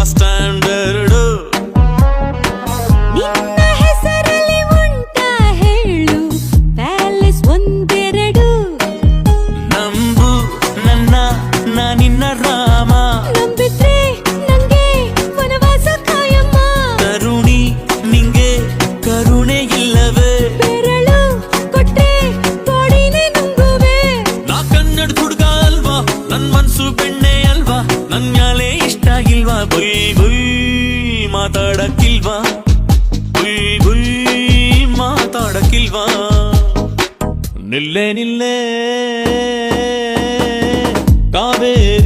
bus standard ನಿನ್ನ ಹೆಸರಲ್ಲಿ ಉಂಟ ಹೇಳು ಪ್ಯಾಲೇಸ್ ಒಂದೆರಡು ನಂಬು ನನ್ನ ನಾನಿನ್ನ ರಾಮ ನಂಬಿದ್ರೆ ನಂಗೆ ವನವಾಸ ಕಾಯಮ್ಮ ತರುಣಿ ನಿಂಗೆ ಕರುಣೆ ಇಲ್ಲವೇ ಬೆರಳು ಕೊಟ್ರೆ ಗೋಡಿನೇ ನುಂಗುವೆ ನಾ ಕನ್ನಡ ಹುಡುಗ ಅಲ್ವಾ ನನ್ ಮನ್ಸು ಬೆಣ್ಣೆ ಅಲ್ವಾ ನನ್ ಮ್ಯಾಲೆ ಇಷ್ಟ ಇಲ್ವಾ ಬುಯ್ ಬುಯ್ ಮಾತಾಡಕ್ಕಿಲ್ವಾ ಬುಯ್ ಬುಯ್ ಮಾತಾಡಕ್ಕಿಲ್ವಾ ನಿಲ್ಲೆ ನಿಲ್ಲೆ ಕಾವೇರಿ